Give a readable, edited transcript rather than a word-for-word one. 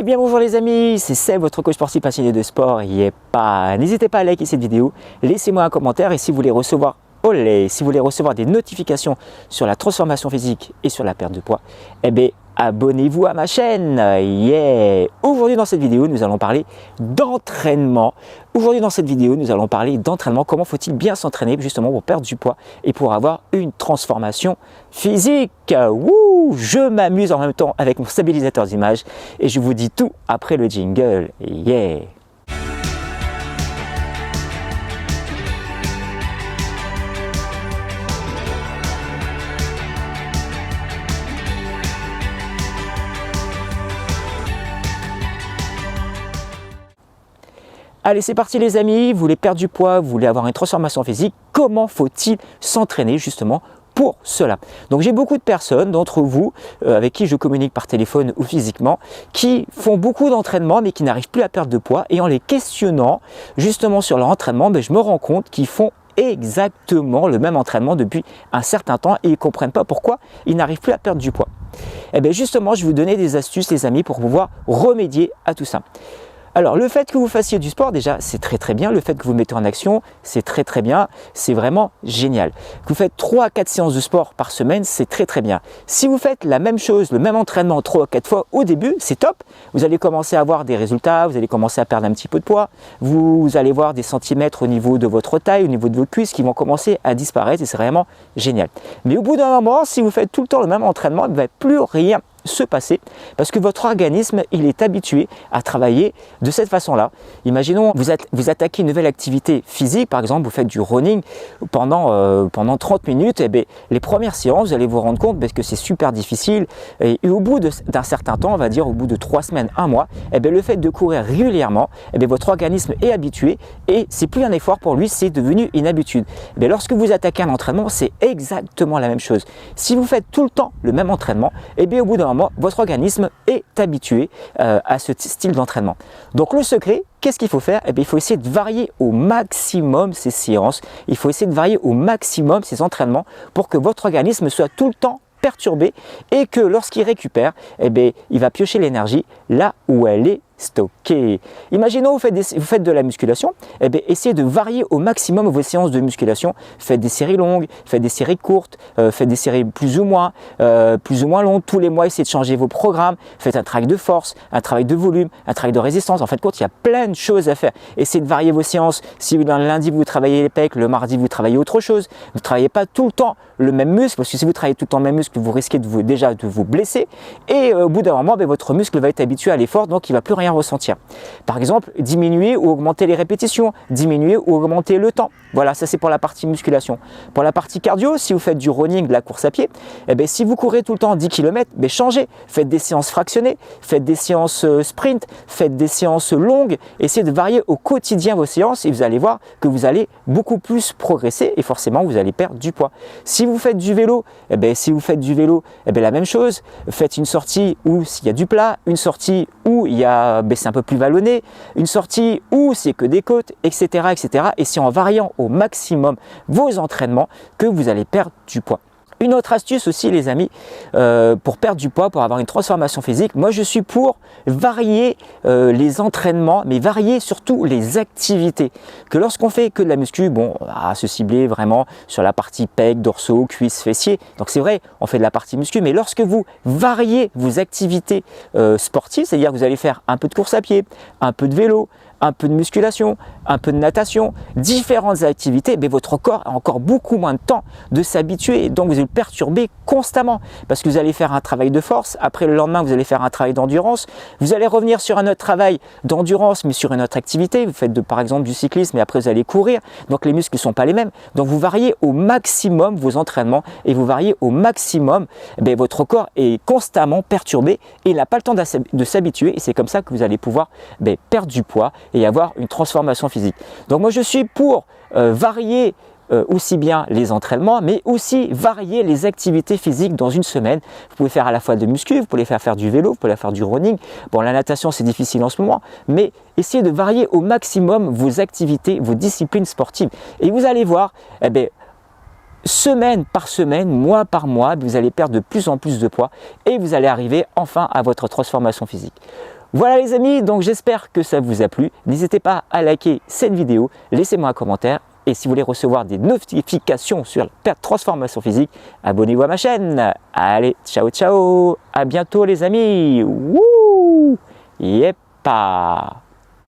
Eh bien bonjour les amis, c'est Seb, votre coach sportif passionné de sport. N'hésitez pas à liker cette vidéo, laissez-moi un commentaire et si vous voulez recevoir des notifications sur la transformation physique et sur la perte de poids, eh bien abonnez-vous à ma chaîne. Aujourd'hui dans cette vidéo, nous allons parler d'entraînement. Comment faut-il bien s'entraîner justement pour perdre du poids et pour avoir une transformation physique. Je m'amuse en même temps avec mon stabilisateur d'image et je vous dis tout après le jingle. Allez, c'est parti les amis, vous voulez perdre du poids, vous voulez avoir une transformation physique, comment faut-il s'entraîner justement pour cela? Donc j'ai beaucoup de personnes d'entre vous avec qui je communique par téléphone ou physiquement qui font beaucoup d'entraînement mais qui n'arrivent plus à perdre de poids et en les questionnant justement sur leur entraînement, je me rends compte qu'ils font exactement le même entraînement depuis un certain temps et ils ne comprennent pas pourquoi ils n'arrivent plus à perdre du poids. Et bien justement, je vais vous donner des astuces les amis pour pouvoir remédier à tout ça. Alors le fait que vous fassiez du sport déjà c'est très bien, le fait que vous mettez en action c'est très bien, c'est vraiment génial. Que vous faites 3 à 4 séances de sport par semaine c'est très bien. Si vous faites la même chose, le même entraînement 3 à 4 fois au début c'est top, vous allez commencer à avoir des résultats, vous allez commencer à perdre un petit peu de poids, vous allez voir des centimètres au niveau de votre taille, au niveau de vos cuisses qui vont commencer à disparaître et c'est vraiment génial. Mais au bout d'un moment, si vous faites tout le temps le même entraînement, il ne va plus rien se passer parce que votre organisme il est habitué à travailler de cette façon là. Imaginons vous attaquez une nouvelle activité physique, par exemple vous faites du running pendant 30 minutes, et bien, les premières séances vous allez vous rendre compte parce que c'est super difficile et au bout d'un certain temps, on va dire au bout de 3 semaines, 1 mois, et bien, le fait de courir régulièrement, et bien, votre organisme est habitué et c'est plus un effort pour lui, c'est devenu une habitude. Et bien, lorsque vous attaquez un entraînement c'est exactement la même chose. Si vous faites tout le temps le même entraînement, et bien, au bout d'un moment votre organisme est habitué à ce style d'entraînement. Donc le secret, qu'est-ce qu'il faut faire? Eh bien, il faut essayer de varier au maximum ces séances, il faut essayer de varier au maximum ces entraînements pour que votre organisme soit tout le temps perturbé et que lorsqu'il récupère, eh bien, il va piocher l'énergie là où elle est stockée. Imaginons vous faites de la musculation, eh bien, essayez de varier au maximum vos séances de musculation. Faites des séries longues, faites des séries courtes, faites des séries plus ou moins longues. Tous les mois, essayez de changer vos programmes. Faites un travail de force, un travail de volume, un travail de résistance. En fait, il y a plein de choses à faire. Essayez de varier vos séances. Si le lundi, vous travaillez les pecs, le mardi, vous travaillez autre chose. Vous ne travaillez pas tout le temps le même muscle, parce que si vous travaillez tout le temps le même muscle, vous risquez déjà de vous blesser. Et au bout d'un moment, votre muscle va être habitué à l'effort, donc il ne va plus rien ressentir. Par exemple, diminuer ou augmenter les répétitions, diminuer ou augmenter le temps. Voilà, ça c'est pour la partie musculation. Pour la partie cardio, si vous faites du running, de la course à pied, eh bien, si vous courez tout le temps 10 km, changez. Faites des séances fractionnées, faites des séances sprint, faites des séances longues. Essayez de varier au quotidien vos séances et vous allez voir que vous allez beaucoup plus progresser et forcément vous allez perdre du poids. Si vous faites du vélo, la même chose. Faites une sortie où il y a du plat, une sortie où c'est un peu plus vallonné, une sortie où c'est que des côtes, etc. Et c'est en variant au maximum vos entraînements que vous allez perdre du poids. Une autre astuce aussi les amis, pour perdre du poids, pour avoir une transformation physique, moi je suis pour varier les entraînements, mais varier surtout les activités. Que lorsqu'on fait que de la muscu, à se cibler vraiment sur la partie pecs, dorsaux, cuisses, fessiers. Donc c'est vrai, on fait de la partie muscu, mais lorsque vous variez vos activités sportives, c'est-à-dire que vous allez faire un peu de course à pied, un peu de vélo, un peu de musculation, un peu de natation, différentes activités, mais votre corps a encore beaucoup moins de temps de s'habituer. Donc vous allez le perturber constamment parce que vous allez faire un travail de force. Après le lendemain, vous allez faire un travail d'endurance. Vous allez revenir sur un autre travail d'endurance, mais sur une autre activité. Vous faites par exemple du cyclisme et après vous allez courir. Donc les muscles ne sont pas les mêmes. Donc vous variez au maximum vos entraînements et vous variez au maximum. Votre corps est constamment perturbé et il n'a pas le temps de s'habituer. Et c'est comme ça que vous allez pouvoir perdre du poids et avoir une transformation physique. Donc moi je suis pour varier aussi bien les entraînements, mais aussi varier les activités physiques dans une semaine. Vous pouvez faire à la fois de muscu, vous pouvez faire du vélo, vous pouvez faire du running. Bon, la natation c'est difficile en ce moment, mais essayez de varier au maximum vos activités, vos disciplines sportives. Et vous allez voir, semaine par semaine, mois par mois, vous allez perdre de plus en plus de poids et vous allez arriver enfin à votre transformation physique. Voilà les amis, donc j'espère que ça vous a plu. N'hésitez pas à liker cette vidéo, laissez-moi un commentaire. Et si vous voulez recevoir des notifications sur la transformation physique, abonnez-vous à ma chaîne. Allez, ciao ciao, à bientôt les amis. Wouh, yeppa.